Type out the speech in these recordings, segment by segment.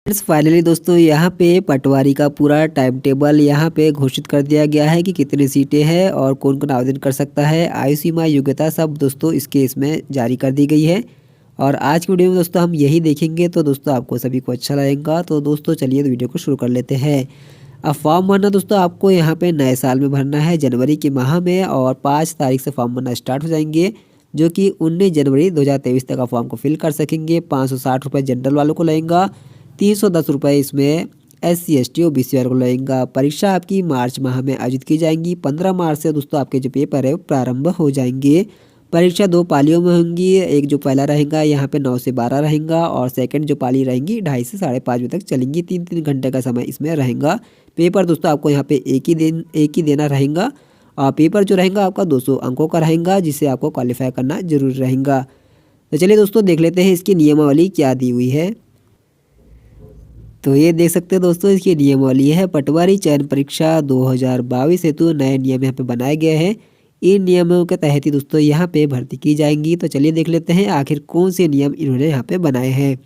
Finally दोस्तों यहाँ पे पटवारी का पूरा टाइम टेबल यहाँ पे घोषित कर दिया गया है कि कितनी सीटें हैं और कौन कौन आवेदन कर सकता है। आयु सीमा, योग्यता सब दोस्तों इसके इसमें जारी कर दी गई है। और आज की वीडियो में दोस्तों हम यही देखेंगे, तो दोस्तों आपको सभी को अच्छा लगेगा। तो दोस्तों चलिए तो वीडियो को शुरू कर लेते हैं। अब फॉर्म भरना दोस्तों आपको यहाँ पे नए साल में भरना है, जनवरी के माह में, और 5 तारीख से फॉर्म भरना स्टार्ट हो जाएंगे, जो कि 19 जनवरी 2023 तक आप फॉर्म को फिल कर सकेंगे। 560 रुपये जनरल वालों को लगेगा, 310 रुपये इसमें SC ST OBC वालों को लगेगा। परीक्षा आपकी मार्च माह में आयोजित की जाएंगी। 15 मार्च से दोस्तों आपके जो पेपर है वो प्रारंभ हो जाएंगे। परीक्षा 2 पालियों में होंगी। एक जो पहला रहेगा यहाँ पे 9 से 12 रहेगा, और सेकंड जो पाली रहेंगी 2:30 से 5:30 बजे तक चलेंगी। 3-3 घंटे का समय इसमें रहेगा। पेपर दोस्तों आपको यहाँ पे एक ही देना रहेगा, और पेपर जो रहेगा आपका 200 अंकों का रहेगा, जिसे आपको क्वालिफाई करना जरूर रहेगा। तो चलिए दोस्तों देख लेते हैं इसकी नियमावली क्या दी हुई है। तो ये देख सकते हैं दोस्तों इसकी नियमावली है। पटवारी चयन परीक्षा 2022 हेतु नए नियम यहाँ पे बनाए गए हैं। इन नियमों के तहत ही दोस्तों यहाँ पे भर्ती की जाएंगी। तो चलिए देख लेते हैं आखिर कौन से नियम इन्होंने यहाँ पे बनाए हैं।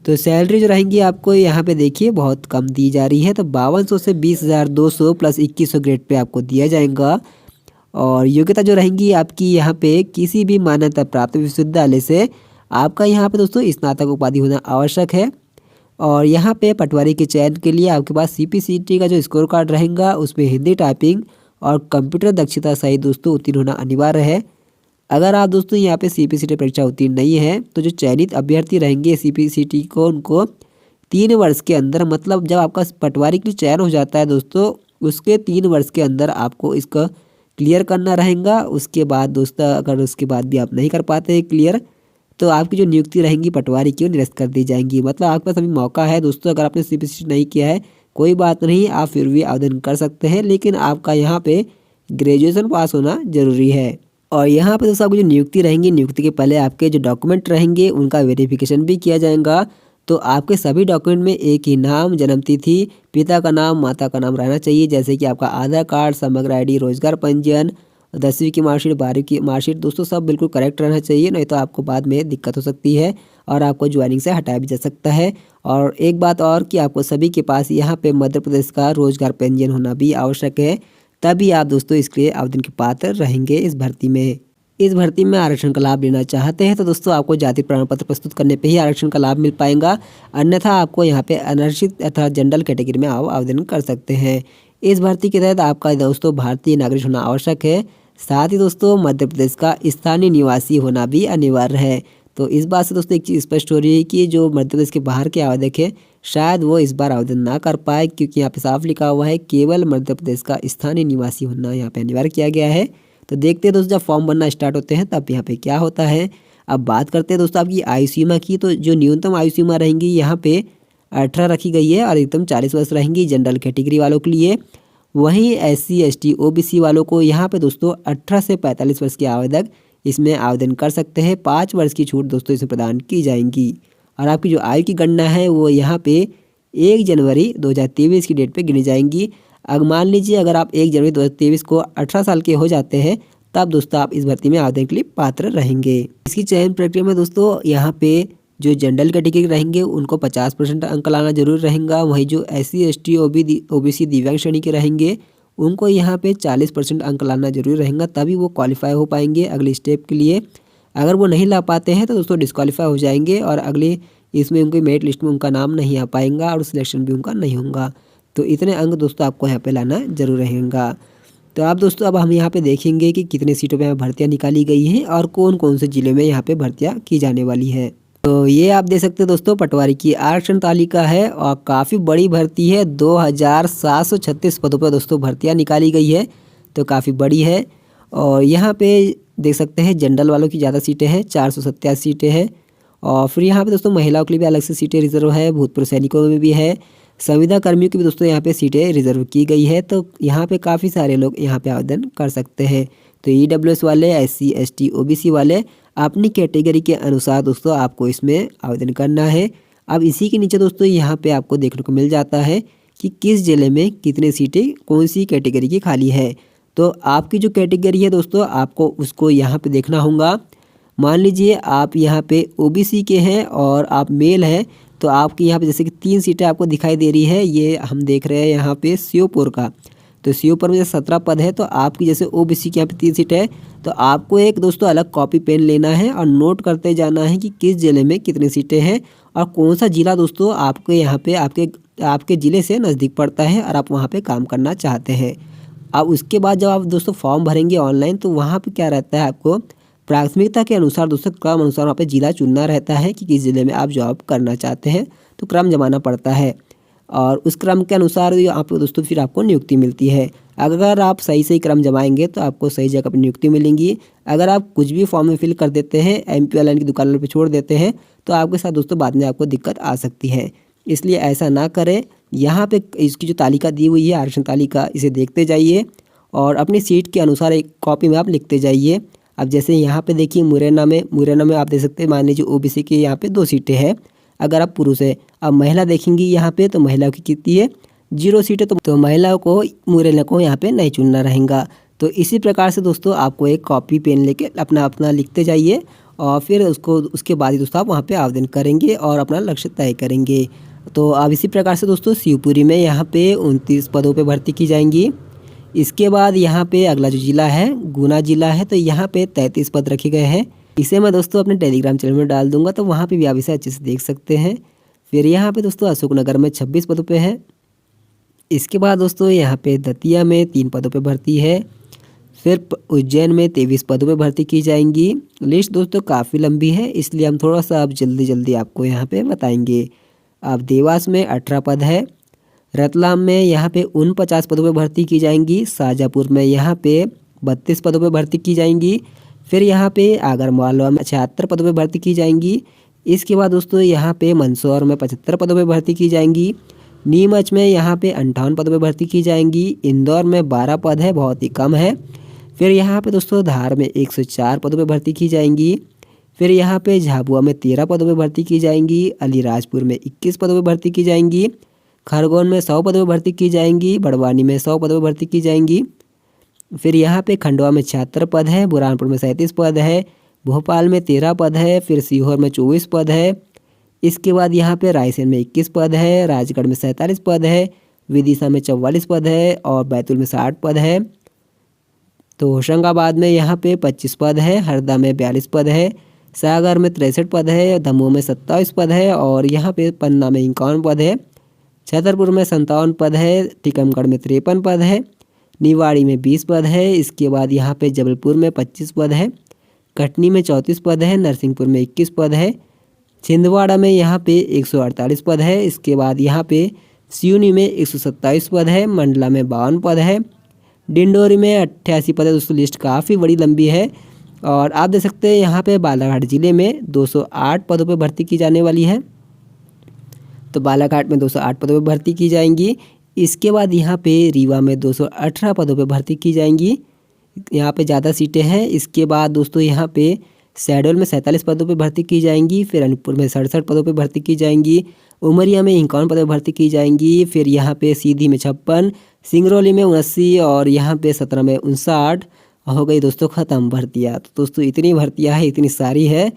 तो सैलरी जो रहेंगी आपको यहाँ पे देखिए बहुत कम दी जा रही है। तो 5200 से 20,200 प्लस 2100 ग्रेड पे आपको दिया जाएगा। और योग्यता जो रहेंगी आपकी यहाँ पे किसी भी मान्यता प्राप्त विश्वविद्यालय से आपका यहाँ पे दोस्तों स्नातक उपाधि होना आवश्यक है। और यहाँ पे पटवारी के चयन के लिए आपके पास CPCT का जो स्कोर कार्ड रहेगा उसमें हिंदी टाइपिंग और कंप्यूटर दक्षता सहित दोस्तों उत्तीर्ण होना अनिवार्य है। अगर आप दोस्तों यहाँ पे CPCT परीक्षा उत्तीर्ण नहीं है तो जो चयनित अभ्यर्थी रहेंगे CPCT को, उनको 3 वर्ष के अंदर, मतलब जब आपका पटवारी के लिए चयन हो जाता है दोस्तों उसके 3 वर्ष के अंदर आपको इसका क्लियर करना रहेगा। उसके बाद दोस्तों अगर उसके बाद भी आप नहीं कर पाते क्लियर, तो आपकी जो नियुक्ति रहेंगी पटवारी की वो निरस्त कर दी जाएंगी। मतलब आपके पास अभी मौका है दोस्तों। अगर आपने CPCT नहीं किया है कोई बात नहीं, आप फिर भी आवेदन कर सकते हैं, लेकिन आपका यहाँ पे ग्रेजुएशन पास होना जरूरी है। और यहाँ पे दोस्तों आपकी जो नियुक्ति रहेंगी, नियुक्ति के पहले आपके जो डॉक्यूमेंट रहेंगे उनका वेरिफिकेशन भी किया जाएगा। तो आपके सभी डॉक्यूमेंट में एक ही नाम, जन्मतिथि, पिता का नाम, माता का नाम रहना चाहिए, जैसे कि आपका आधार कार्ड, समग्र ID, रोजगार पंजीयन, 10वीं की मार्कशीट, 12वीं की मार्कशीट दोस्तों सब बिल्कुल करेक्ट रहना चाहिए, नहीं तो आपको बाद में दिक्कत हो सकती है और आपको ज्वाइनिंग से हटाया भी जा सकता है। और एक बात और कि आपको सभी के पास यहाँ पे मध्य प्रदेश का रोजगार पंजीयन होना भी आवश्यक है, तभी आप दोस्तों इसके लिए आवेदन के पात्र रहेंगे इस भर्ती में। इस भर्ती में आरक्षण का लाभ लेना चाहते हैं तो दोस्तों आपको जाति प्रमाण पत्र प्रस्तुत करने पे ही आरक्षण का लाभ मिल पाएगा, अन्यथा आपको यहाँ पे अनारक्षित अथवा जनरल कैटेगरी में आप आवेदन कर सकते हैं। इस भर्ती के तहत आपका दोस्तों भारतीय नागरिक होना आवश्यक है, साथ ही दोस्तों मध्य प्रदेश का स्थानीय निवासी होना भी अनिवार्य है। तो इस बात से दोस्तों एक चीज़ स्पष्ट हो रही है कि जो मध्य प्रदेश के बाहर के आवेदक है शायद वो इस बार आवेदन ना कर पाए, क्योंकि यहाँ पे साफ लिखा हुआ है केवल मध्य प्रदेश का स्थानीय निवासी होना यहाँ पे अनिवार्य किया गया है। तो देखते हैं दोस्तों जब फॉर्म बनना स्टार्ट होते हैं तब यहाँ पे क्या होता है। अब बात करते हैं दोस्तों आपकी आयु सीमा की। तो जो न्यूनतम आयु सीमा रहेंगी यहाँ पे 18 रखी गई है, और एकदम 40 वर्ष रहेंगी जनरल कैटेगरी वालों के लिए। वहीं SC ST OBC वालों को यहाँ पे दोस्तों 18 से 45 वर्ष के आवेदक इसमें आवेदन कर सकते हैं। 5 वर्ष की छूट दोस्तों इसमें प्रदान की जाएंगी। और आपकी जो आयु की गणना है वो यहाँ पे 1 जनवरी 2023 की डेट पे गिनी जाएंगी। अगर मान लीजिए अगर आप 1 जनवरी 2023 को 18 साल के हो जाते हैं तब दोस्तों आप इस भर्ती में आवेदन के लिए पात्र रहेंगे। इसकी चयन प्रक्रिया में दोस्तों यहाँ पे जो जनरल कैटेगरी रहेंगे उनको 50% अंक लाना जरूर रहेगा। वहीं जो SC ST OBC दिव्यांग श्रेणी के रहेंगे उनको यहाँ पे 40% अंक लाना जरूरी रहेगा, तभी वो क्वालिफाई हो पाएंगे अगले स्टेप के लिए। अगर वो नहीं ला पाते हैं तो दोस्तों डिस्क्वालीफाई हो जाएंगे और अगले इसमें उनकी मेरिट लिस्ट में उनका नाम नहीं आ पाएगा और सिलेक्शन भी उनका नहीं होगा। तो इतने अंक दोस्तों आपको यहाँ पे लाना जरूर रहेगा। तो आप दोस्तों अब हम यहाँ पे देखेंगे कि कितने सीटों पे भर्तियाँ निकाली गई हैं और कौन कौन से जिले में यहाँ पे भर्तियाँ की जाने वाली है। तो ये आप देख सकते हैं दोस्तों पटवारी की आरक्षण तालिका है, और काफ़ी बड़ी भर्ती है। 2736 पदों पर दोस्तों भर्तियाँ निकाली गई है, तो काफ़ी बड़ी है। और यहाँ पे देख सकते हैं जनरल वालों की ज़्यादा सीटें हैं, 487 सीटें हैं। और फिर यहाँ पे दोस्तों महिलाओं के लिए भी अलग से सीटें रिजर्व है, भूतपूर्व सैनिकों में भी है, संविदा कर्मियों की भी दोस्तों यहाँ पे सीटें रिजर्व की गई है। तो यहाँ पे काफ़ी सारे लोग यहाँ पे आवेदन कर सकते हैं। तो EWS वाले, SC ST OBC वाले अपनी कैटेगरी के अनुसार दोस्तों आपको इसमें आवेदन करना है। अब इसी के नीचे दोस्तों यहाँ पे आपको देखने को मिल जाता है कि किस जिले में कितनी सीटें कौन सी कैटेगरी की खाली है। तो आपकी जो कैटेगरी है दोस्तों आपको उसको यहाँ पे देखना होगा। मान लीजिए आप यहाँ पे OBC के हैं और आप मेल हैं, तो आपकी यहाँ पे जैसे कि 3 सीटें आपको दिखाई दे रही है, ये हम देख रहे हैं यहाँ पे श्योपुर का। तो श्योपुर में 17 पद है, तो आपकी जैसे ओबीसी की यहाँ पे 3 सीट है, तो आपको एक दोस्तों अलग कॉपी पेन लेना है और नोट करते जाना है कि किस ज़िले में कितनी सीटें हैं और कौन सा ज़िला दोस्तों आपके यहाँ पे आपके ज़िले से नज़दीक पड़ता है और आप वहाँ पे काम करना चाहते हैं। अब उसके बाद जब आप दोस्तों फॉर्म भरेंगे ऑनलाइन, तो वहाँ पे क्या रहता है, आपको प्राथमिकता के अनुसार दोस्तों क्रम अनुसार वहाँ पे ज़िला चुनना रहता है कि किस ज़िले में आप जॉब करना चाहते हैं, तो क्रम जमाना पड़ता है और उस क्रम के अनुसार आप दोस्तों फिर आपको नियुक्ति मिलती है। अगर आप सही सही क्रम जमाएंगे तो आपको सही जगह पर नियुक्ति मिलेंगी। अगर आप कुछ भी फॉर्म में फिल कर देते हैं, MP वाले की दुकानों पर छोड़ देते हैं, तो आपके साथ दोस्तों बाद में आपको दिक्कत आ सकती है, इसलिए ऐसा ना करें। यहाँ पे इसकी जो तालिका दी हुई है आरक्षण तालिका, इसे देखते जाइए और अपनी सीट के अनुसार एक कॉपी में आप लिखते जाइए। अब जैसे यहाँ पे देखिए मुरैना में आप देख सकते हैं, मान लीजिए ओबीसी की यहाँ पे 2 सीटें हैं अगर आप पुरुष है। अब महिला देखेंगी यहाँ पे, तो महिलाओं की कितनी है, 0 सीटें, तो महिलाओं को मुरैना को यहाँ पे नहीं चुनना रहेगा। तो इसी प्रकार से दोस्तों आपको एक कॉपी पेन लेके अपना लिखते जाइए और फिर उसके बाद ही दोस्तों आप वहाँ पे आवेदन करेंगे और अपना लक्ष्य तय करेंगे। तो अब इसी प्रकार से दोस्तों शिवपुरी में यहाँ पे 29 पदों पे भर्ती की जाएंगी। इसके बाद यहाँ पे अगला जो ज़िला है गुना ज़िला है, तो यहाँ पे 33 पद रखे गए हैं। इसे मैं दोस्तों अपने टेलीग्राम चैनल में डाल दूंगा, तो वहाँ पे भी आप इसे अच्छे से देख सकते हैं। फिर यहाँ पे दोस्तों अशोकनगर में 26 पदों पे है। इसके बाद दोस्तों यहाँ पे दतिया में 3 पदों पे भर्ती है। फिर उज्जैन में 23 पदों पे भर्ती की जाएंगी। लिस्ट दोस्तों काफ़ी लंबी है, इसलिए हम थोड़ा सा अब जल्दी आपको यहाँ पे बताएंगे। अब देवास में 18 पद है। रतलाम में यहाँ पे 49 पदों पे भर्ती की जाएंगी। शाहजहाँपुर में यहाँ पे 32 पदों पे भर्ती की जाएंगी। फिर यहाँ पे आगरमालवा में 76 पदों पे भर्ती की जाएंगी। इसके बाद दोस्तों यहाँ पे मंदसौर में 75 पदों पे भर्ती की जाएंगी। नीमच में यहाँ पे 58 पदों पे भर्ती की जाएंगी। इंदौर में 12 पद है, बहुत ही कम है। फिर यहाँ पे दोस्तों धार में 104 पदों पे भर्ती की जाएंगी। फिर यहाँ पे झाबुआ में 13 पदों पे भर्ती की जाएंगी। अलीराजपुर में 21 पदों पे भर्ती की जाएंगी। खरगोन में 100 पदों पे भर्ती की जाएंगी। बड़वानी में 100 पदों पे भर्ती की जाएंगी। फिर यहाँ पे खंडवा में 76 पद है। बुरहानपुर में 37 पद है। भोपाल में 13 पद है। फिर सीहोर में 24 पद है। इसके बाद यहाँ पे रायसेन में 21 पद है। राजगढ़ में 47 पद है। विदिशा में 44 पद है और बैतूल में 60 पद है। तो होशंगाबाद में यहाँ पे 25 पद है। हरदा में 42 पद है। सागर में 63 पद है। दमोह में 27 पद है और यहाँ पे पन्ना में 51 पद है। छतरपुर में 57 पद है। टीकमगढ़ में 53 पद है। निवाड़ी में 20 पद है। इसके बाद यहाँ पे जबलपुर में 25 पद है। कटनी में 34 पद है। नरसिंहपुर में 21 पद है। छिंदवाड़ा में यहाँ पे 148 पद है। इसके बाद यहाँ पे सिवनी में 127 पद है। मंडला में 52 पद है। डिंडोरी में 88 पद है। दोस्तों लिस्ट काफ़ी बड़ी लंबी है और आप देख सकते हैं यहाँ पे बालाघाट ज़िले में 208 पदों पे भर्ती की जाने वाली है। तो बालाघाट में 208 पदों पे भर्ती की जाएंगी। इसके बाद यहाँ पे रीवा में 218 पदों पे भर्ती की जाएंगी। यहाँ पे ज़्यादा सीटें हैं। इसके बाद दोस्तों यहाँ पे शहडोल में 47 पदों पे भर्ती की जाएंगी। फिर अनूपपुर में 67 पदों पे भर्ती की जाएंगी। उमरिया में 51 पदों पे भर्ती की जाएंगी। फिर यहाँ पे सीधी में 56, सिंगरौली में 79 और यहाँ पे 17 में 59 हो गई दोस्तों ख़त्म भर्तियाँ। तो दोस्तों इतनी भर्तियाँ है, इतनी सारी है।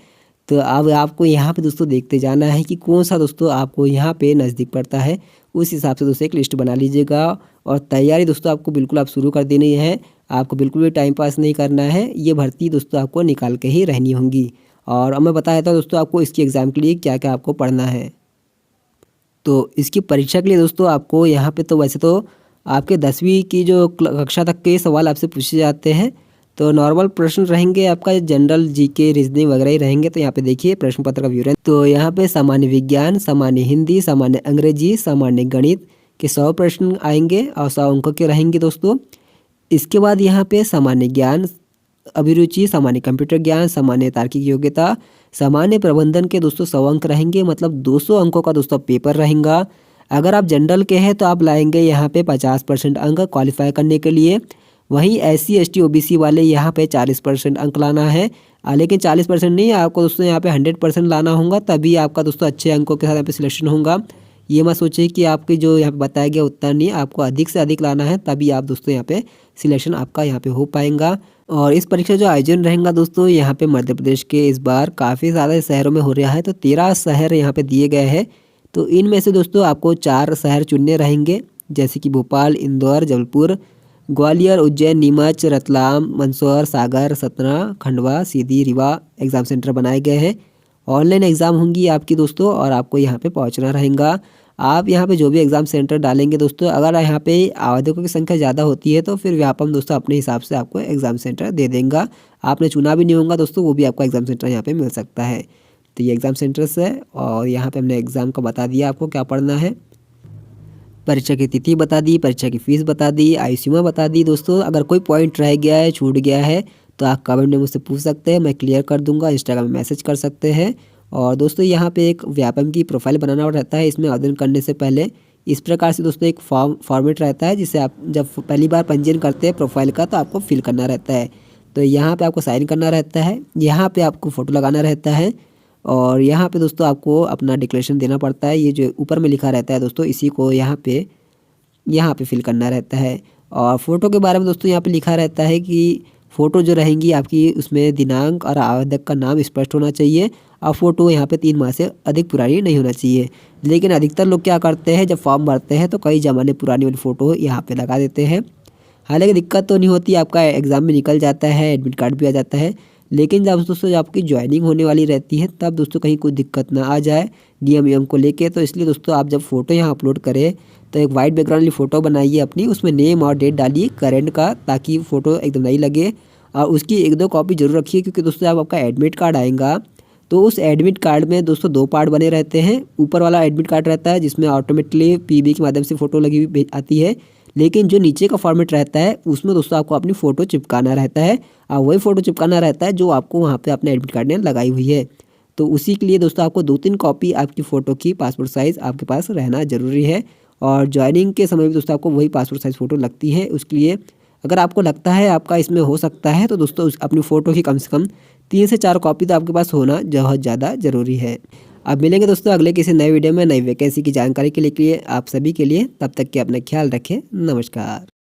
तो अब आपको यहाँ पे दोस्तों देखते जाना है कि कौन सा दोस्तों आपको यहाँ पे नज़दीक पड़ता है। उस हिसाब से दोस्तों एक लिस्ट बना लीजिएगा और तैयारी दोस्तों आपको बिल्कुल आप शुरू कर देनी है। आपको बिल्कुल भी टाइम पास नहीं करना है। ये भर्ती दोस्तों आपको निकाल के ही रहनी होंगी। और अब मैं बताया था दोस्तों आपको इसकी एग्ज़ाम के लिए क्या क्या आपको पढ़ना है। तो इसकी परीक्षा के लिए दोस्तों आपको यहाँ पे तो वैसे तो आपके 10वीं की जो कक्षा तक के सवाल आपसे पूछे जाते हैं। तो नॉर्मल प्रश्न रहेंगे, आपका जनरल जीके रीजनिंग वगैरह ही रहेंगे। तो यहाँ पे देखिए प्रश्न पत्र का विवरण। तो यहाँ पे सामान्य विज्ञान, सामान्य हिंदी, सामान्य अंग्रेजी, सामान्य गणित के 100 प्रश्न आएंगे और 100 अंकों के रहेंगे दोस्तों। इसके बाद यहाँ पे सामान्य ज्ञान, अभिरुचि, सामान्य कंप्यूटर ज्ञान, सामान्य तार्किक योग्यता, सामान्य प्रबंधन के दोस्तों 100 अंक रहेंगे, मतलब 200 अंकों का दोस्तों पेपर रहेगा। अगर आप जनरल के हैं तो आप लाएंगे यहाँ पे 50% अंक क्वालिफाई करने के लिए। वहीं SC ST OBC वाले यहाँ पे 40% अंक लाना है। लेकिन 40% नहीं, आपको दोस्तों यहाँ पे 100% लाना होगा, तभी आपका दोस्तों अच्छे अंकों के साथ यहाँ पे सिलेक्शन होगा। ये मत सोचिए कि आपके जो यहाँ पे बताया गया उतना नहीं, आपको अधिक से अधिक लाना है, तभी आप दोस्तों यहाँ पे सिलेक्शन आपका यहाँ पे हो पाएगा। और इस परीक्षा जो आयोजन रहेगा दोस्तों यहाँ पे मध्य प्रदेश के इस बार काफ़ी ज़्यादा शहरों में हो रहा है। तो 13 शहर यहाँ पे दिए गए हैं। तो इनमें से दोस्तों आपको 4 शहर चुनने रहेंगे, जैसे कि भोपाल, इंदौर, जबलपुर, ग्वालियर, उज्जैन, नीमच, रतलाम, मंदसौर, सागर, सतना, खंडवा, सीधी, रीवा एग्ज़ाम सेंटर बनाए गए हैं। ऑनलाइन एग्ज़ाम होंगी आपकी दोस्तों और आपको यहाँ पे पहुँचना रहेगा। आप यहाँ पे जो भी एग्ज़ाम सेंटर डालेंगे दोस्तों, अगर यहाँ पे आवेदकों की संख्या ज़्यादा होती है तो फिर व्यापम दोस्तों अपने हिसाब से आपको एग्ज़ाम सेंटर दे देंगे। आपने चुना भी नहीं होगा दोस्तों, वो भी आपको एग्ज़ाम सेंटर यहाँ पे मिल सकता है। तो ये एग्ज़ाम सेंटर्स है और यहाँ पे हमने एग्ज़ाम का बता दिया आपको क्या पढ़ना है। परीक्षा की तिथि बता दी, परीक्षा की फ़ीस बता दी, आयु सीमा बता दी दोस्तों। अगर कोई पॉइंट रह गया है, छूट गया है तो आप कमेंट में मुझसे पूछ सकते हैं, मैं क्लियर कर दूँगा। इंस्टाग्राम में मैसेज कर सकते हैं। और दोस्तों यहाँ पे एक व्यापम की प्रोफाइल बनाना रहता है। इसमें आवेदन करने से पहले इस प्रकार से दोस्तों एक फॉर्मेट रहता है, जिसे आप जब पहली बार पंजीयन करते हैं प्रोफाइल का तो आपको फिल करना रहता है। तो यहाँ पे आपको साइन करना रहता है, यहाँ पे आपको फ़ोटो लगाना रहता है और यहाँ पे दोस्तों आपको अपना डिक्लेरेशन देना पड़ता है। ये जो ऊपर में लिखा रहता है दोस्तों, इसी को यहाँ पे फिल करना रहता है। और फ़ोटो के बारे में दोस्तों यहाँ पे लिखा रहता है कि फ़ोटो जो रहेंगी आपकी, उसमें दिनांक और आवेदक का नाम स्पष्ट होना चाहिए और फ़ोटो यहाँ पे 3 माह से अधिक पुरानी नहीं होना चाहिए। लेकिन अधिकतर लोग क्या करते हैं, जब फॉर्म भरते हैं तो कई ज़माने पुरानी वाली फ़ोटो यहाँ पे लगा देते हैं। हालांकि दिक्कत तो नहीं होती, आपका एग्ज़ाम में निकल जाता है, एडमिट कार्ड भी आ जाता है। लेकिन जब दोस्तों जब आपकी ज्वाइनिंग होने वाली रहती है तब दोस्तों कहीं कोई दिक्कत ना आ जाए नियम को लेके। तो इसलिए दोस्तों आप जब फ़ोटो यहाँ अपलोड करें तो एक वाइट बैकग्राउंड वाली फ़ोटो बनाइए अपनी, उसमें नेम और डेट डालिए करेंट का, ताकि फ़ोटो एकदम नई लगे। और उसकी 1-2 कॉपी ज़रूर रखिए, क्योंकि दोस्तों जब आपका एडमिट कार्ड आएगा तो उस एडमिट कार्ड में दोस्तों 2 पार्ट बने रहते हैं। ऊपर वाला एडमिट कार्ड रहता है जिसमें ऑटोमेटिकली पीबी के माध्यम से फ़ोटो लगी हुई आती है, लेकिन जो नीचे का फॉर्मेट रहता है उसमें दोस्तों आपको अपनी फ़ोटो चिपकाना रहता है और वही फ़ोटो चिपकाना रहता है जो आपको वहाँ पे अपने एडमिट कार्ड में लगाई हुई है। तो उसी के लिए दोस्तों आपको 2-3 कॉपी आपकी फ़ोटो की पासपोर्ट साइज़ आपके पास रहना ज़रूरी है। और ज्वाइनिंग के समय भी दोस्तों आपको वही पासपोर्ट साइज़ फ़ोटो लगती है। उसके लिए अगर आपको लगता है आपका इसमें हो सकता है तो दोस्तों अपनी फ़ोटो की कम से कम 3 से 4 कॉपी तो आपके पास होना बहुत ज़्यादा ज़रूरी है। अब मिलेंगे दोस्तों अगले किसी नए वीडियो में नई वैकेंसी की जानकारी के लिए आप सभी के लिए। तब तक के अपना ख्याल रखें। नमस्कार।